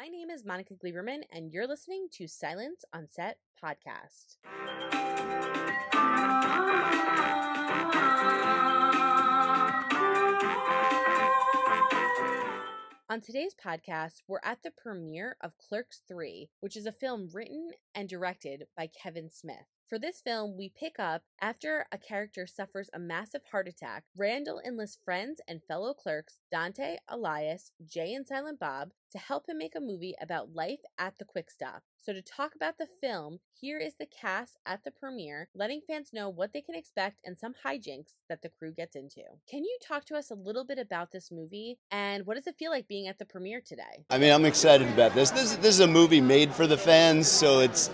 My name is Monica Gleberman, and you're listening to Silence on Set podcast. On today's podcast, we're at the premiere of Clerks III, which is a film written and directed by Kevin Smith. For this film, we pick up after a character suffers a massive heart attack. Randal enlists friends and fellow clerks, Dante, Elias, Jay, and Silent Bob, to help him make a movie about life at the Quick Stop. So to talk about the film, here is the cast at the premiere, letting fans know what they can expect and some hijinks that the crew gets into. Can you talk to us a little bit about this movie, and what does it feel like being at the premiere today? I mean, I'm excited about this. This is a movie made for the fans, so it's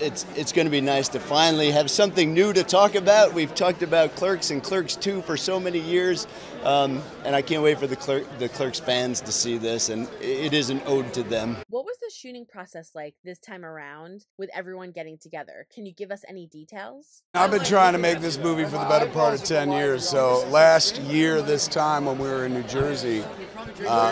going to be nice to finally have something new to talk about. We've talked about Clerks and Clerks II for so many years, and I can't wait for the Clerks fans to see this, and it is an ode to them. What was the shooting process like this time around with everyone getting together? Can you give us any details? I've been trying to make this movie for the better part of 10 years, so last year this time when we were in New Jersey,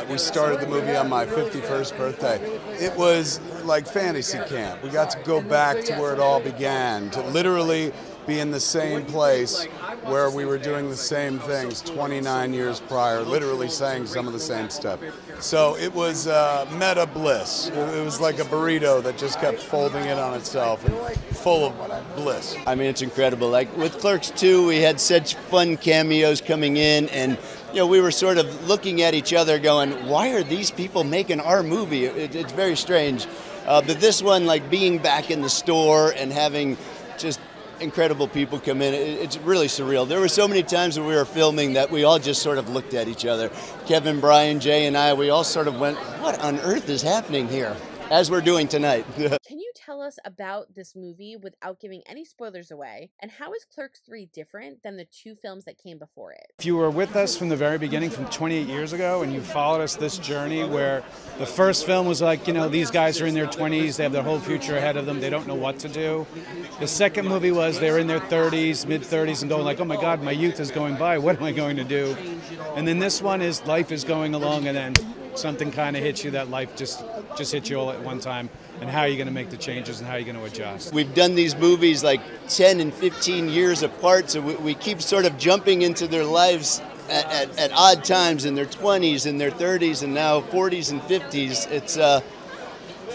we started the movie on my 51st birthday. It was like fantasy camp. We got to go back to where it all began, to literally be in the same place where we were doing the same things 29 years prior, literally saying some of the same stuff. So it was meta bliss. It was like a burrito that just kept folding in on itself and full of bliss. I mean, it's incredible. Like with Clerks 2, we had such fun cameos coming in, and we were sort of looking at each other going, why are these people making our movie? It's very strange. But this one, like being back in the store and having just incredible people come in, it's really surreal. There were so many times when we were filming that we all just sort of looked at each other. Kevin, Brian, Jay, and I, we all sort of went, what on earth is happening here? As we're doing tonight. Can you tell us about this movie without giving any spoilers away? And how is Clerks 3 different than the two films that came before it? If you were with us from the very beginning, from 28 years ago, and you followed us this journey where the first film was like, these guys are in their 20s, they have their whole future ahead of them, they don't know what to do. The second movie was they're in their 30s, mid-30s, and going like, oh my God, my youth is going by, what am I going to do? And then this one is life is going along, and then something kind of hits you that life just hits you all at one time, and how are you going to make the changes and how are you going to adjust? We've done these movies like 10 and 15 years apart, so we keep sort of jumping into their lives at odd times in their 20s, in their 30s, and now 40s and 50s. It's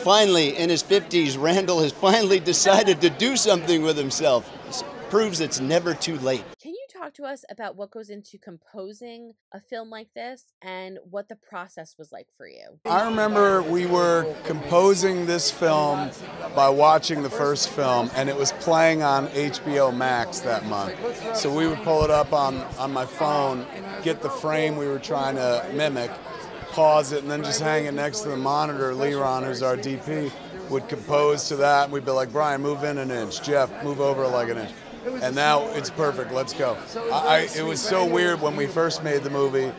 finally, in his 50s, Randal has finally decided to do something with himself. It proves it's never too late. Can you talk to us about what goes into composing a film like this and what the process was like for you? I remember we were composing this film by watching the first film, and it was playing on HBO Max that month. So we would pull it up on my phone, get the frame we were trying to mimic, pause it, and then just hang it next to the monitor. Leron, who's our DP, would compose to that, and we'd be like, Brian, move in an inch. Jeff, move over like an inch. And now it's perfect. Let's go. It was so weird when we first made the movie.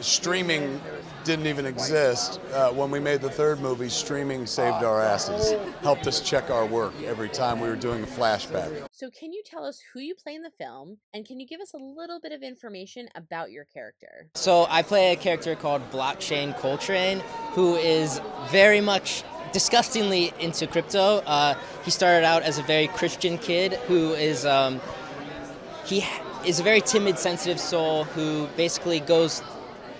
Streaming didn't even exist. When we made the third movie, streaming saved our asses. Helped us check our work every time we were doing a flashback. So can you tell us who you play in the film, and can you give us a little bit of information about your character? So I play a character called Blockchain Coltrane, who is very much disgustingly into crypto. He started out as a very Christian kid who is he is a very timid, sensitive soul who basically goes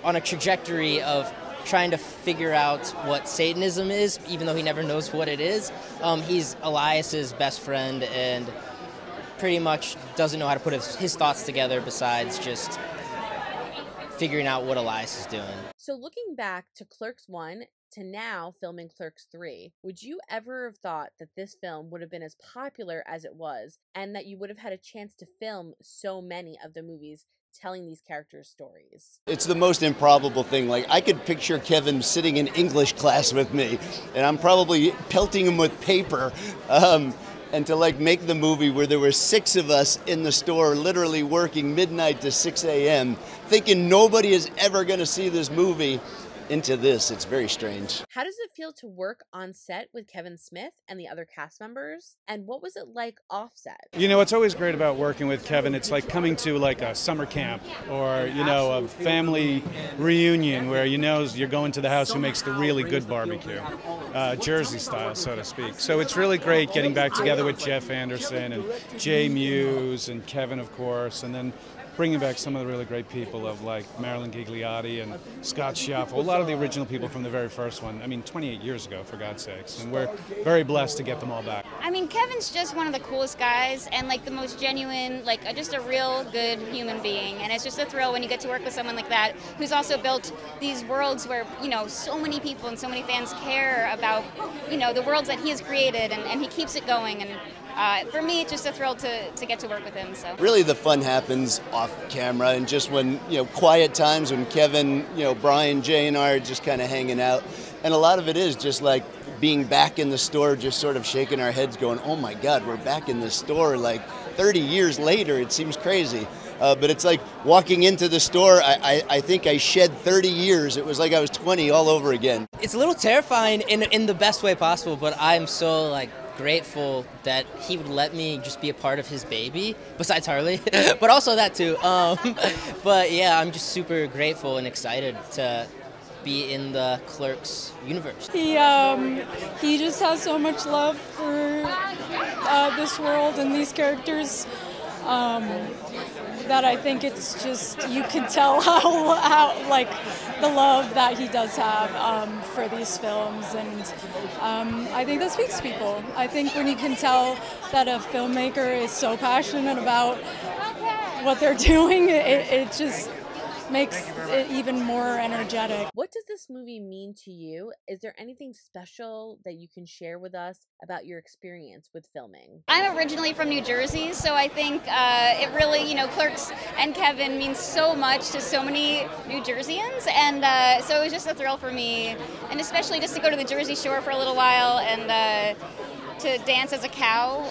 on a trajectory of trying to figure out what Satanism is, even though he never knows what it is. He's Elias's best friend and pretty much doesn't know how to put his thoughts together besides just figuring out what Elias is doing. So looking back to Clerks 1 to now filming Clerks 3, would you ever have thought that this film would have been as popular as it was, and that you would have had a chance to film so many of the movies telling these characters' stories? It's the most improbable thing. Like, I could picture Kevin sitting in English class with me, and I'm probably pelting him with paper. And to make the movie where there were 6 of us in the store literally working midnight to 6 a.m., thinking nobody is ever going to see this movie, into this. It's very strange. How does it feel to work on set with Kevin Smith and the other cast members? And what was it like off set? You know, what's always great about working with Kevin, it's like coming to like a summer camp or, you know, a family reunion where you know you're going to the house who makes the really good barbecue, Jersey style, so to speak. So it's really great getting back together with Jeff Anderson and Jay Muse and Kevin, of course, and then bringing back some of the really great people of like Marilyn Gigliotti and Scott Schiaffo, a lot of the original people from the very first one. I mean, 28 years ago, for God's sakes. And we're very blessed to get them all back. I mean, Kevin's just one of the coolest guys and like the most genuine, like just a real good human being. And it's just a thrill when you get to work with someone like that who's also built these worlds where, you know, so many people and so many fans care about, you know, the worlds that he has created and he keeps it going. And for me, it's just a thrill to get to work with him. So really, the fun happens off camera, and just when, you know, quiet times when Kevin, you know, Brian, Jay, and I are just kind of hanging out, and a lot of it is just like being back in the store, just sort of shaking our heads, going, "Oh my God, we're back in the store!" Like 30 years later, it seems crazy. But it's like walking into the store, I think I shed 30 years. It was like I was 20 all over again. It's a little terrifying in the best way possible, but I'm so like grateful that he would let me just be a part of his baby, besides Harley, but also that too. But yeah, I'm just super grateful and excited to be in the Clerks universe. He just has so much love for this world and these characters that I think it's just, you can tell how like the love that he does have for these films, and I think that speaks to people. I think when you can tell that a filmmaker is so passionate about what they're doing, it just makes it even more energetic. What does this movie mean to you? Is there anything special that you can share with us about your experience with filming? I'm originally from New Jersey, so I think it really, you know, Clerks and Kevin means so much to so many New Jerseyans, and so it was just a thrill for me, and especially just to go to the Jersey Shore for a little while and to dance as a cow.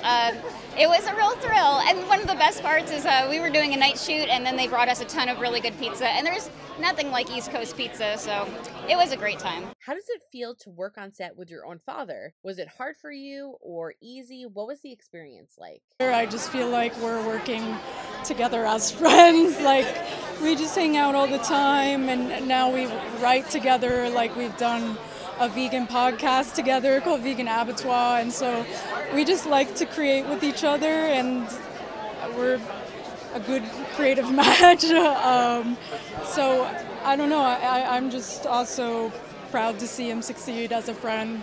It was a real thrill, and one of the best parts is we were doing a night shoot, and then they brought us a ton of really good pizza, and there's nothing like East Coast pizza, so it was a great time. How does it feel to work on set with your own father? Was it hard for you or easy? What was the experience like? I just feel like we're working together as friends, like we just hang out all the time, and now we write together, like we've done a vegan podcast together called Vegan Abattoir, and so we just like to create with each other, and we're a good creative match. So I don't know, I'm just also proud to see him succeed as a friend,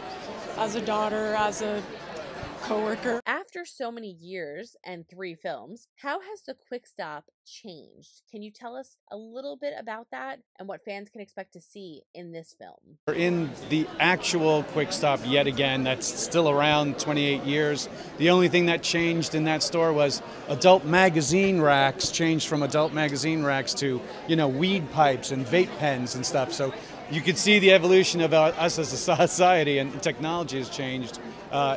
as a daughter, as a coworker. After so many years and 3 films, how has the Quick Stop changed? Can you tell us a little bit about that and what fans can expect to see in this film? In the actual Quick Stop, yet again, that's still around 28 years. The only thing that changed in that store was adult magazine racks changed from adult magazine racks to, you know, weed pipes and vape pens and stuff. So you could see the evolution of us as a society, and technology has changed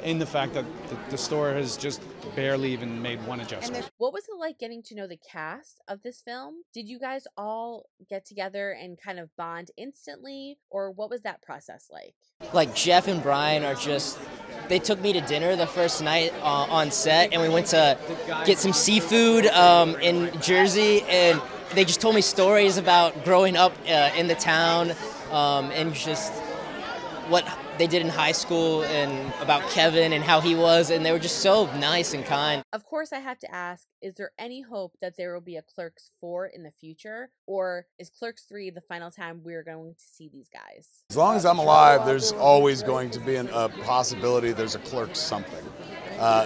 in the fact that the store has just barely even made one adjustment. What was it like getting to know the cast of this film? Did you guys all get together and kind of bond instantly, or what was that process like? Like Jeff and Brian are just, they took me to dinner the first night on set, and we went to get some seafood in Jersey, and they just told me stories about growing up in the town and just what they did in high school and about Kevin and how he was, and they were just so nice and kind. Of course, I have to ask, is there any hope that there will be a Clerks 4 in the future, or is Clerks 3 the final time we're going to see these guys? As long as I'm alive, there's always going to be a possibility there's a Clerks something.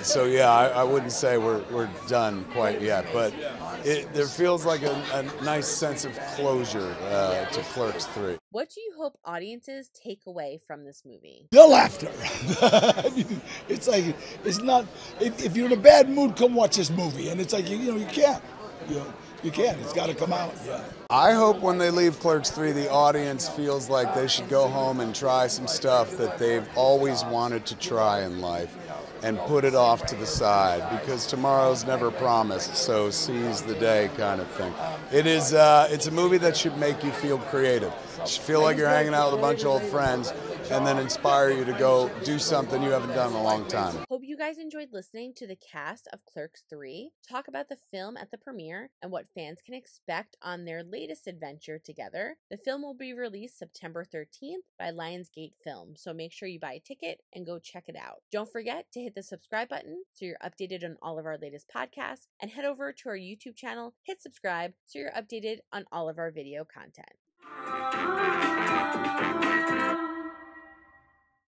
So yeah, I wouldn't say we're done quite yet, but there feels like a nice sense of closure to Clerks 3. What do you hope audiences take away from this movie? The laughter. I mean, it's like, it's not, if you're in a bad mood, come watch this movie. And it's like, you know, you can't. You can't. It's got to come out. Yeah. I hope when they leave Clerks 3, the audience feels like they should go home and try some stuff that they've always wanted to try in life and put it off to the side, because tomorrow's never promised, so seize the day kind of thing. It's a movie that should make you feel creative. feel like you're hanging out with a bunch of old friends, and then inspire you to go do something you haven't done in a long time. Hope you guys enjoyed listening to the cast of Clerks 3 talk about the film at the premiere and what fans can expect on their latest adventure together. The film will be released September 13th by Lionsgate Film, so make sure you buy a ticket and go check it out. Don't forget to hit the subscribe button so you're updated on all of our latest podcasts, and head over to our YouTube channel, hit subscribe so you're updated on all of our video content.